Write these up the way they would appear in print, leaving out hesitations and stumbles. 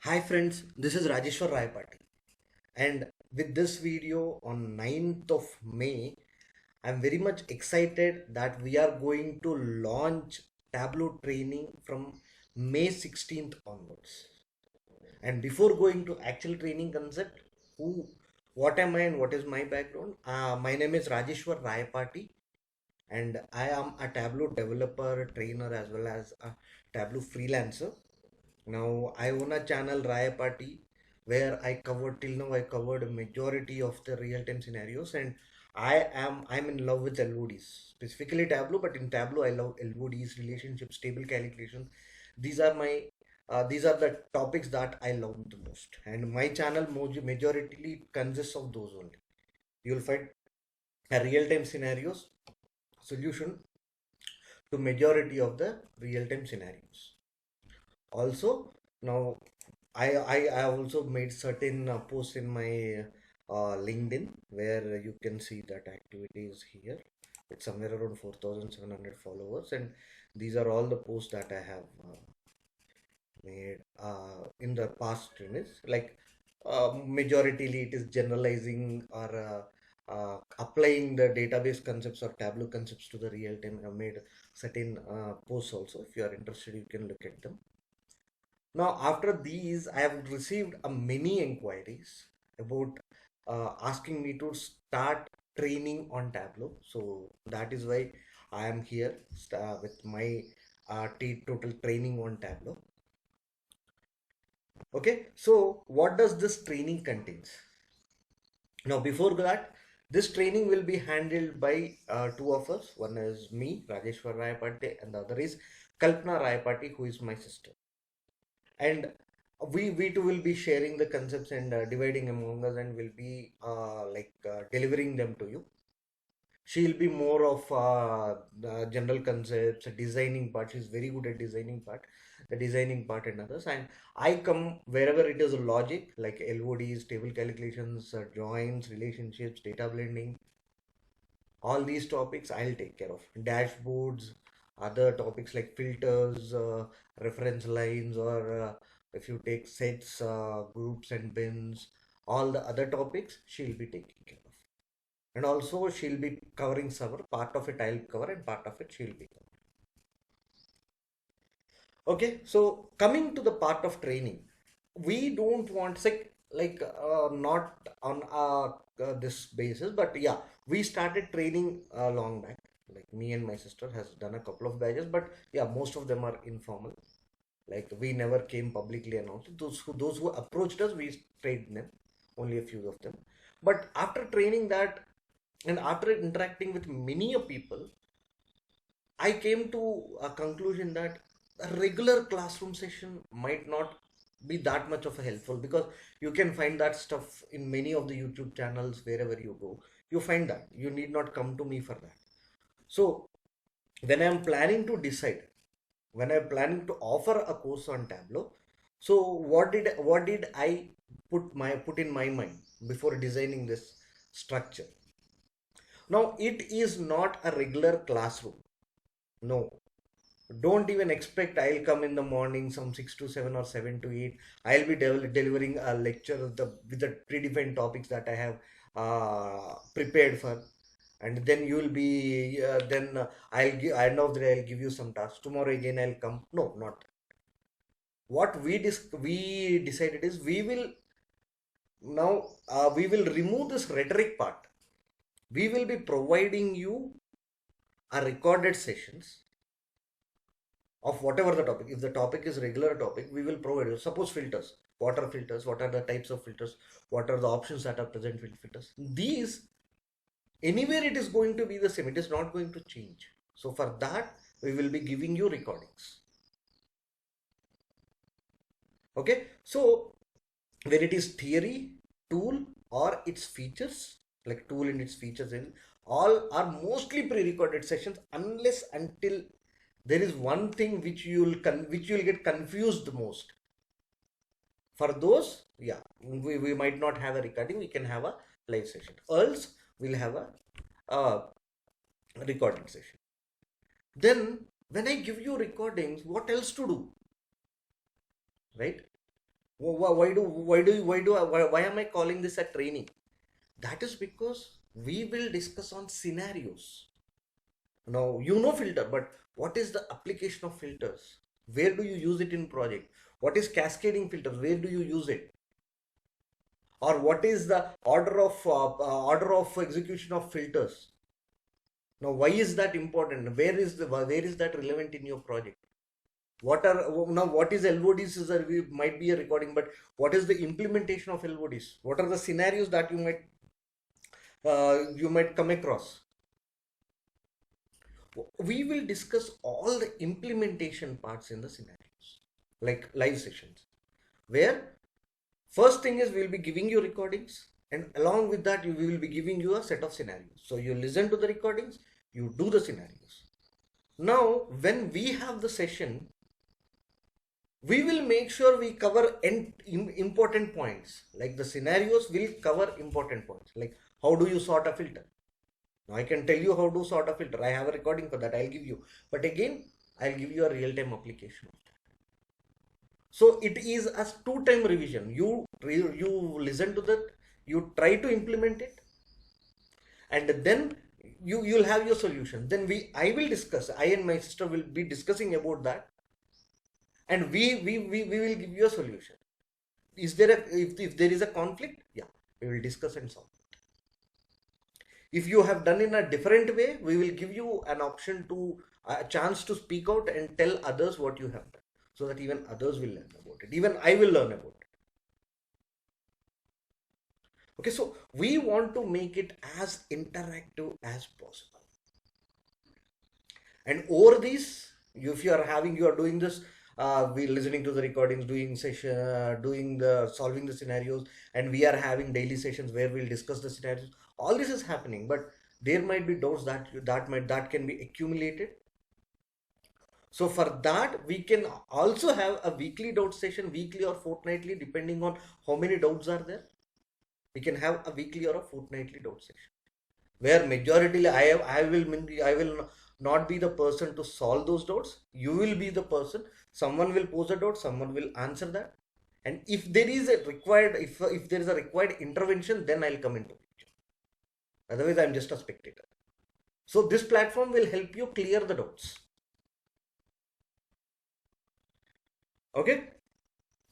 Hi friends, this is Rajeshwar Rayapati, and with this video on 9th of May, I'm very much excited that we are going to launch Tableau training from May 16th onwards. And before going to actual training concept, who, what am I and what is my background? My name is Rajeshwar Rayapati, and I am a Tableau developer, trainer, as well as a Tableau freelancer. Now I own a channel Raya Party where I covered till now I covered a majority of the real-time scenarios, and I'm in love with LODs, specifically Tableau, but in Tableau I love LODs, relationships, table calculations. These are my these are the topics that I love the most, and my channel majority consists of those only. You'll find a real-time scenarios solution to majority of the real-time scenarios. Also, now I have also made certain posts in my LinkedIn where you can see that activity is here. It's somewhere around 4,700 followers, and these are all the posts that I have made in the past minutes. Like majoritarily, it is generalizing or applying the database concepts or Tableau concepts to the real time. I've made certain posts also. If you are interested, you can look at them. Now, after these, I have received a many inquiries about asking me to start training on Tableau. So that is why I am here with my total training on Tableau. Okay, so what does this training contains? Now, before that, this training will be handled by two of us. One is me, Rajeshwar Rayapati, and the other is Kalpana Rayapati, who is my sister. And we too will be sharing the concepts and dividing among us, and will be delivering them to you. She'll be more of the general concepts, designing part. She's very good at designing part and others. And I come wherever it is logic, like LODs, table calculations, joins, relationships, data blending. All these topics I'll take care of. Dashboards, other topics like filters, reference lines, or if you take sets, groups, and bins, all the other topics she'll be taking care of. And also she'll be covering server. Part of it I'll cover, and part of it she'll be covering. Okay, so coming to the part of training, we don't want not on this basis, but yeah, we started training long back. Like me and my sister has done a couple of batches, but yeah, most of them are informal. Like we never came publicly announced. Those who approached us, we trained them, only a few of them. But after training that and after interacting with many people, I came to a conclusion that a regular classroom session might not be that much of a helpful, because you can find that stuff in many of the YouTube channels wherever you go. You find that you need not come to me for that. So when I'm planning to decide, when I'm planning to offer a course on Tableau, so what did I put in my mind before designing this structure? Now it is not a regular classroom. No, don't even expect I'll come in the morning some 6 to 7 or 7 to 8. I'll be delivering a lecture with the predefined topics that I have prepared for. And then you will be, then I'll give, end of the day, I'll give you some tasks. Tomorrow again, I'll come. No, not. What we decided is we will remove this rhetoric part. We will be providing you a recorded sessions of whatever the topic. If the topic is regular topic, we will provide you. Suppose filters. What are filters? What are the types of filters? What are the options that are present with filters? These, anywhere it is going to be the same. It is not going to change. So for that, we will be giving you recordings. Okay. So when it is theory, tool, or its features, like tool and its features, in all are mostly pre-recorded sessions, unless until there is one thing which which you will get confused the most. For those, yeah, we might not have a recording, we can have a live session. Else, we'll have a uh, recording session. Then, when I give you recordings, what else to do, right? Why am I calling this a training? That is because we will discuss on scenarios. Now, you know filter, but what is the application of filters? Where do you use it in project? What is cascading filters? Where do you use it? Or what is the order of execution of filters? Now, why is that important? Where is that relevant in your project? What is LODs? Might be a recording, but what is the implementation of LODs? What are the scenarios that you might come across? We will discuss all the implementation parts in the scenarios, like live sessions, where first thing is we'll be giving you recordings, and along with that we will be giving you a set of scenarios. So you listen to the recordings, you do the scenarios. Now, when we have the session, we will make sure we cover important points. Like the scenarios will cover important points, like how do you sort a filter. Now I can tell you how to sort a filter. I have a recording for that, I'll give you. But again, I'll give you a real-time application of that. So it is a two-time revision. You listen to that, you try to implement it, and then you'll have your solution. Then I will discuss. I and my sister will be discussing about that, and we will give you a solution. Is there if there is a conflict? Yeah, we will discuss and solve. If you have done in a different way, we will give you an option to a chance to speak out and tell others what you have done, so that even others will learn about it. Even I will learn about it. Okay, so we want to make it as interactive as possible. And over these, if you are doing this, we listening to the recordings, doing session, solving the scenarios, and we are having daily sessions where we'll discuss the scenarios. All this is happening, but there might be doubts that can be accumulated. So for that, we can also have a weekly doubt session, weekly or fortnightly, depending on how many doubts are there. We can have a weekly or a fortnightly doubt session, where majority I will not be the person to solve those doubts. You will be the person. Someone will pose a doubt, someone will answer that, and if there is a required if there is a required intervention, then I'll come into picture. Otherwise, I'm just a spectator. So this platform will help you clear the doubts. Okay,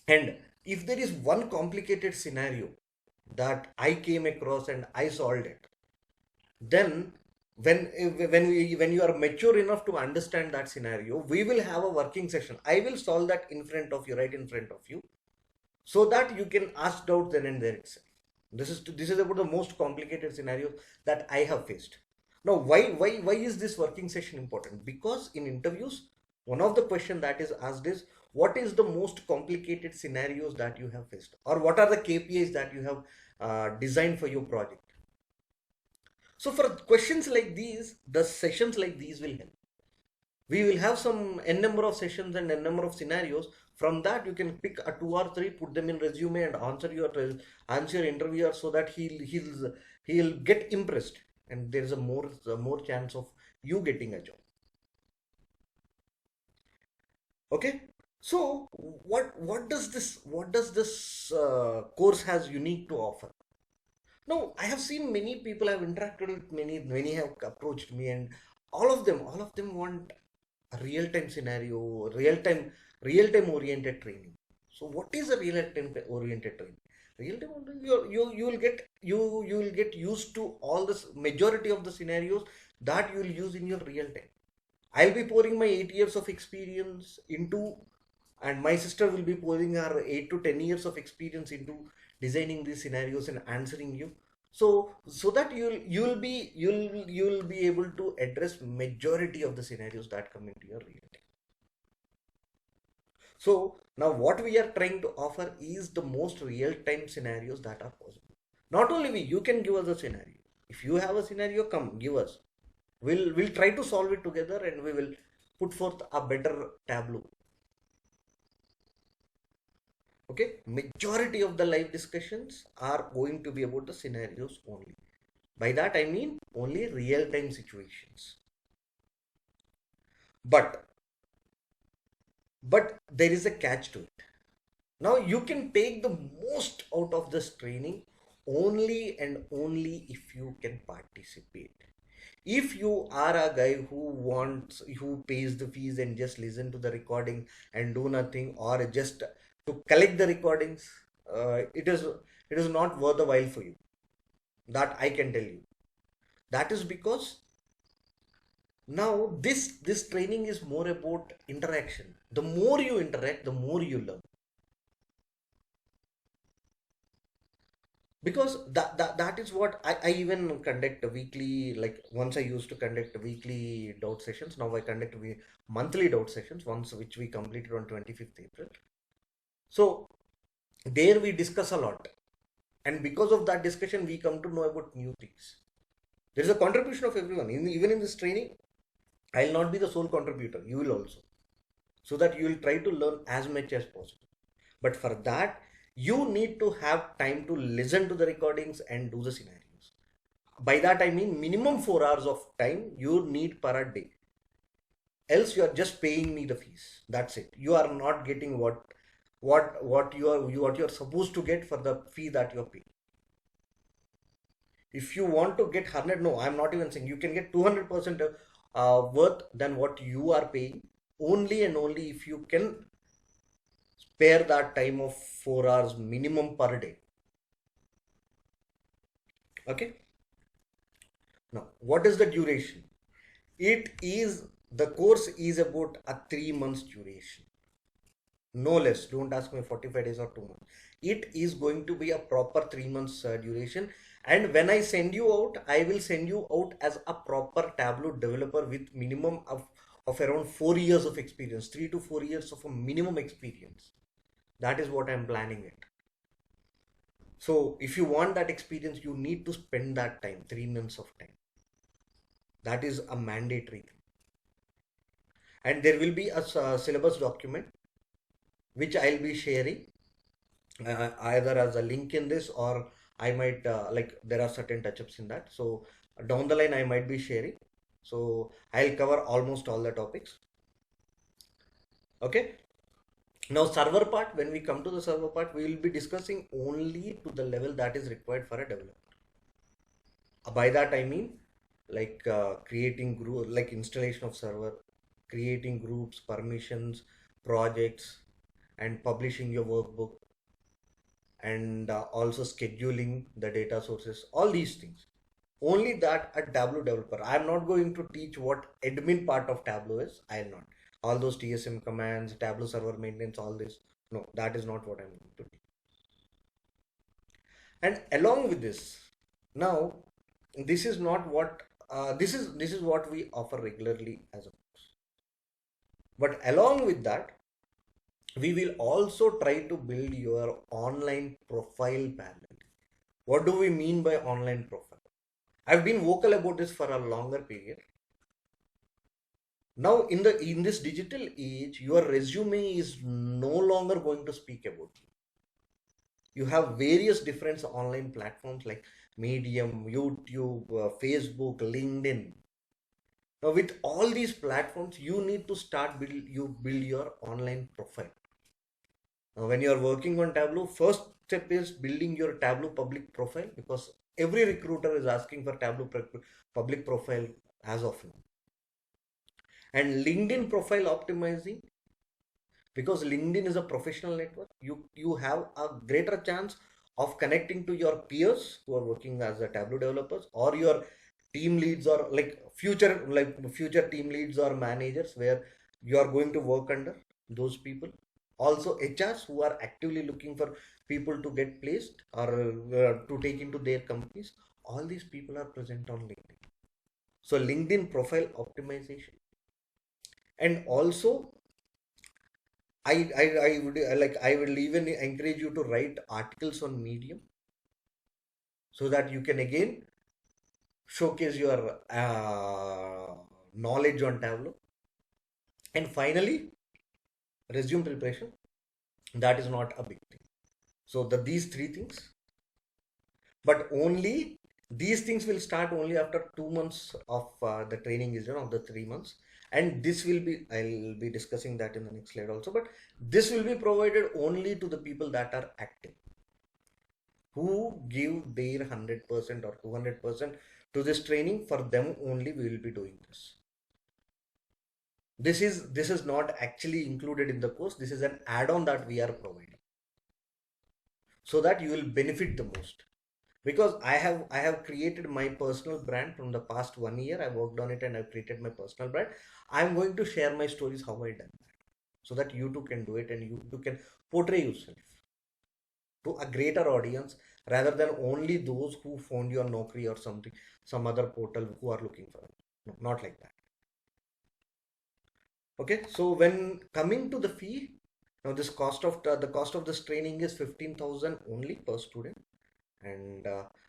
and if there is one complicated scenario that I came across and I solved it, then when you are mature enough to understand that scenario, we will have a working session. I will solve that in front of you, right in front of you, so that you can ask doubts then and there itself. This is about the most complicated scenarios that I have faced. Now, why is this working session important? Because in interviews, one of the question that is asked is, what is the most complicated scenarios that you have faced, or what are the KPIs that you have designed for your project? So for questions like these, the sessions like these will help. We will have some n number of sessions and n number of scenarios. From that, you can pick a 2 or 3, put them in resume, and answer interviewer, so that he'll get impressed, and there is a more chance of you getting a job. Okay, so what does this course has unique to offer? No, I have seen many people, have interacted with many have approached me, and all of them want a real-time scenario, real-time oriented training. So what is a real-time oriented training? Real-time, you will get used to all this majority of the scenarios that you will use in your real time. I'll be pouring my 8 years of experience into, and my sister will be pouring her 8 to 10 years of experience into designing these scenarios and answering you, so that you'll be able to address majority of the scenarios that come into your real time. So now what we are trying to offer is the most real-time scenarios that are possible. Not only you can give us a scenario. If you have a scenario, come give us. We'll try to solve it together, and we will put forth a better tableau. Okay, majority of the live discussions are going to be about the scenarios only. By that I mean only real-time situations. But there is a catch to it. Now you can take the most out of this training only and only if you can participate. If you are a guy who pays the fees and just listen to the recording and do nothing, or just to collect the recordings, it is not worth a while for you. That I can tell you. That is because now this training is more about interaction. The more you interact, the more you learn. Because that is what I even conduct a weekly, like once I used to conduct weekly doubt sessions. Now I conduct monthly doubt sessions once, which we completed on 25th April. So there we discuss a lot, and because of that discussion we come to know about new things. There is a contribution of everyone. Even in this training, I'll not be the sole contributor, you will also, so that you will try to learn as much as possible. But for that, you need to have time to listen to the recordings and do the scenarios. By that I mean minimum 4 hours of time you need per a day. Else you are just paying me the fees. That's it. You are not getting what you are supposed to get for the fee that you are paying. If you want to get 100, no, I'm not even saying, you can get 200% worth than what you are paying, only and only if you can spare that time of 4 hours minimum per day. Okay. Now what is the duration? The course is about a 3 months duration, no less. Don't ask me 45 days or 2 months. It is going to be a proper 3 months duration. And when I send you out, I will send you out as a proper Tableau developer with minimum of around 4 years of experience, 3 to 4 years of a minimum experience. That is what I'm planning it. So if you want that experience, you need to spend that time, 3 months of time. That is a mandatory thing. And there will be a syllabus document which I'll be sharing either as a link in this, or I might like there are certain touch-ups in that. So down the line I might be sharing. So I'll cover almost all the topics. Okay. Now server part, when we come to the server part, we will be discussing only to the level that is required for a developer. By that I mean like creating group, like installation of server, creating groups, permissions, projects, and publishing your workbook, and also scheduling the data sources, all these things. Only that a Tableau developer. I am not going to teach what admin part of Tableau is. I am not. All those TSM commands, Tableau server maintenance, all this. No, that is not what I'm going to teach. And along with this, now this is not what this is what we offer regularly as a course. But along with that, we will also try to build your online profile parallel. What do we mean by online profile? I've been vocal about this for a longer period. Now in this digital age, your resume is no longer going to speak about you. You have various different online platforms like Medium, YouTube, Facebook, LinkedIn. Now with all these platforms, you need to build your online profile. Now when you are working on Tableau, first step is building your Tableau public profile, because every recruiter is asking for Tableau public profile as of now. And LinkedIn profile optimizing, because LinkedIn is a professional network. You have a greater chance of connecting to your peers who are working as a Tableau developers, or your team leads, or future team leads or managers where you are going to work under those people. Also HRs who are actively looking for people to get placed or to take into their companies. All these people are present on LinkedIn. So LinkedIn profile optimization. And also I will even encourage you to write articles on Medium, so that you can again showcase your knowledge on Tableau. And finally, resume preparation. That is not a big thing. So these three things, but only these things will start only after 2 months of the training is done, of the 3 months. And this will be, I'll be discussing that in the next slide also, but this will be provided only to the people that are active, who give their 100% or 200% to this training. For them only we will be doing this. This is not actually included in the course. This is an add-on that we are providing, so that you will benefit the most. Because I have created my personal brand from the past 1 year. I worked on it and I've created my personal brand. I'm going to share my stories, how I done that, so that you too can do it and you too can portray yourself to a greater audience, rather than only those who found your Naukri or something, some other portal, who are looking for it. No, not like that. Okay, so when coming to the fee, now this cost of the cost of this training is 15,000 only per student. And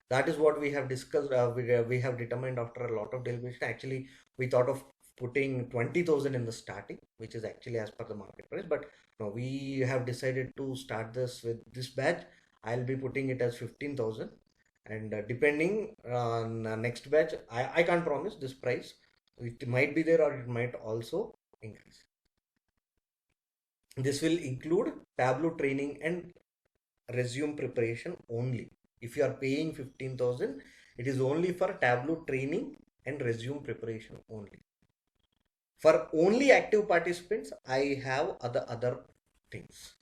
that is what we have discussed. We have determined after a lot of deliberation. Actually, we thought of putting 20,000 in the starting, which is actually as per the market price, but no, we have decided to start this with this batch. I'll be putting it as 15,000, and depending on next batch, I can't promise this price. It might be there or it might also increase. This will include Tableau training and resume preparation only. If you are paying 15,000, it is only for Tableau training and resume preparation only. For only active participants, I have other things.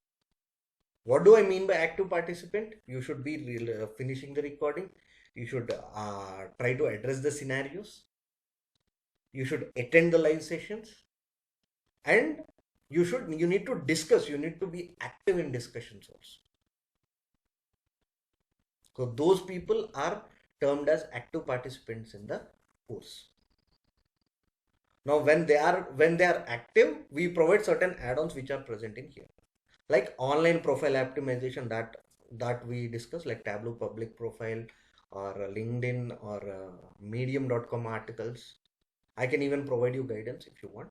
What do I mean by active participant? You should be finishing the recording. You should try to address the scenarios. You should attend the live sessions, and you need to discuss. You need to be active in discussions also. So those people are termed as active participants in the course. Now, when they are active, we provide certain add-ons which are present in here, like online profile optimization that we discuss, like Tableau public profile or LinkedIn or Medium.com articles. I can even provide you guidance if you want,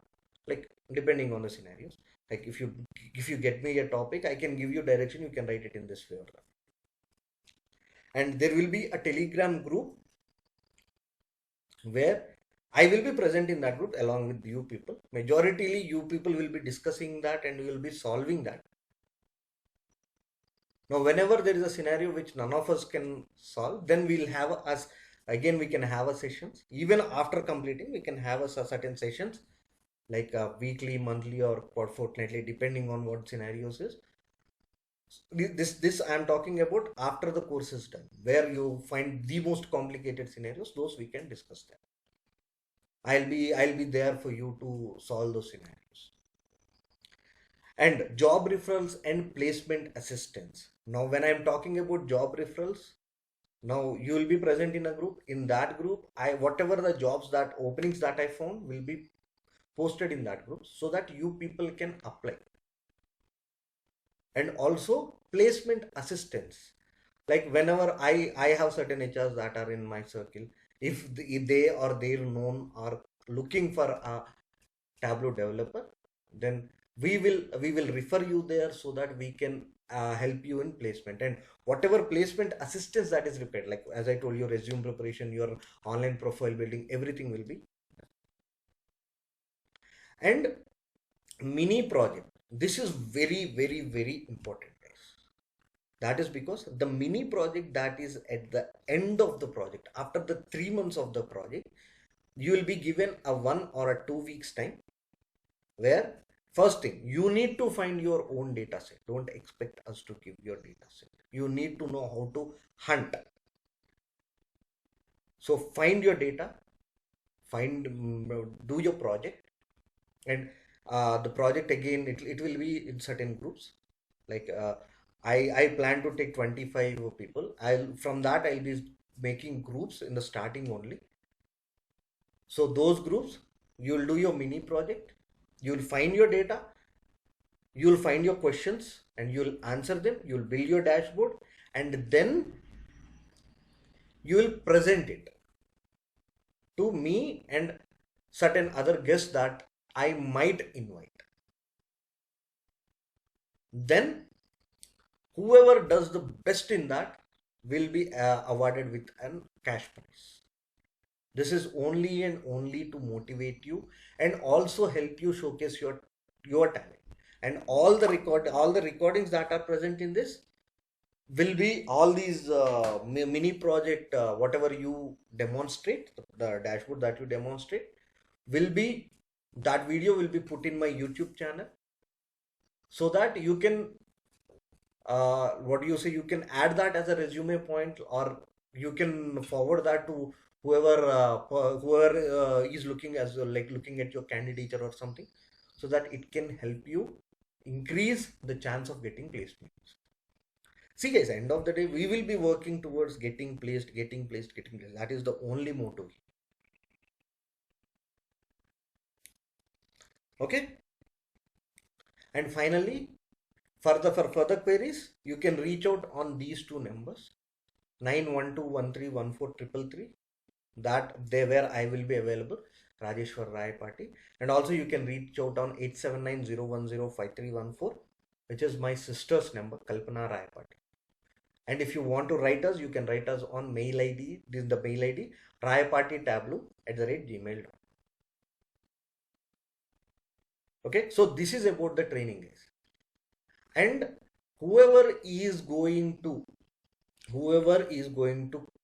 like depending on the scenarios. Like if you get me a topic, I can give you direction. You can write it in this way or that. And there will be a Telegram group where I will be present in that group along with you people. Majority you people will be discussing that and we will be solving that. Now, whenever there is a scenario which none of us can solve, then we'll have us again. We can have a sessions. Even after completing, we can have a certain sessions, like weekly, monthly, or fortnightly, depending on what scenarios is. This I am talking about after the course is done, where you find the most complicated scenarios. Those we can discuss them. I'll be there for you to solve those scenarios. And job referrals and placement assistance. Now, when I'm talking about job referrals, now you will be present in a group. In that group, whatever the jobs that openings that I found will be posted in that group, so that you people can apply. And also placement assistance, like whenever I have certain HRs that are in my circle, if they or their known are looking for a Tableau developer, then we will refer you there, so that we can help you in placement. And whatever placement assistance that is required, like as I told you, resume preparation, your online profile building, everything will be. And mini project, this is very important. That is because the mini project that is at the end of the project, after the 3 months of the project, you will be given a 1 or 2 weeks time, where first thing, you need to find your own data set. Don't expect us to give your data set. You need to know how to hunt. So find your data, do your project. And the project again, it will be in certain groups. Like I plan to take 25 people. From that I'll be making groups in the starting only. So those groups, you'll do your mini project, you'll find your data, you'll find your questions and you'll answer them, you'll build your dashboard, and then you will present it to me and certain other guests that I might invite. Then whoever does the best in that will be awarded with an cash prize. This is only and only to motivate you and also help you showcase your talent. And all the recordings that are present in this will be all these mini project, whatever you demonstrate, the dashboard that you demonstrate will be, that video will be put in my YouTube channel, so that you can what do you say, you can add that as a resume point, or you can forward that to whoever is looking as like looking at your candidature or something, so that it can help you increase the chance of getting placements. See guys, end of the day, we will be working towards getting placed, getting placed, getting placed. That is the only motto. Okay. And finally, for further queries, you can reach out on these two numbers, 9121314333. That they where I will be available, Rajeshwar Rai Party. And also you can reach out on 8790105314, which is my sister's number, Kalpana Rai Party. And if you want to write us, you can write us on mail ID. This is the mail ID, raipartytableau@gmail.com. Okay, so this is about the training, guys. And whoever is going to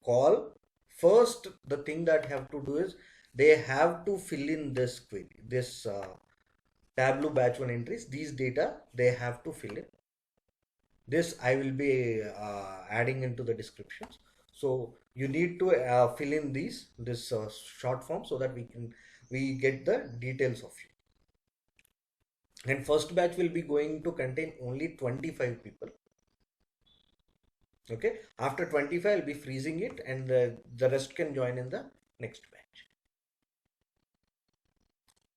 call, first the thing that have to do is they have to fill in this query, this Tableau batch one entries, these data they have to fill in. This I will be adding into the descriptions. So you need to fill in this short form, so that we get the details of you. And first batch will be going to contain only 25 people. Okay, after 25 I'll be freezing it, and the rest can join in the next batch.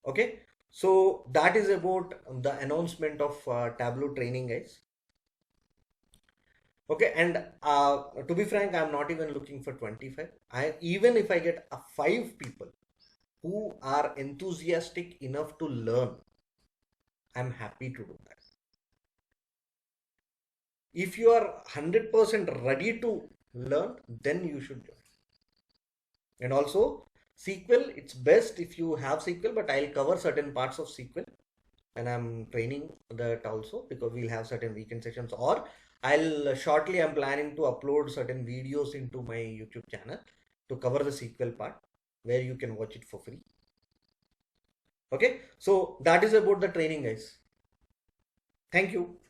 Okay, so that is about the announcement of Tableau training, guys. Okay, and to be frank, I'm not even looking for 25. Even if I get 5 people who are enthusiastic enough to learn, I'm happy to do that. If you are 100% ready to learn, then you should join. And also SQL, it's best if you have SQL, but I'll cover certain parts of SQL and I'm training that also, because we'll have certain weekend sessions, or I'm planning to upload certain videos into my YouTube channel to cover the SQL part, where you can watch it for free. Okay, so that is about the training, guys. Thank you.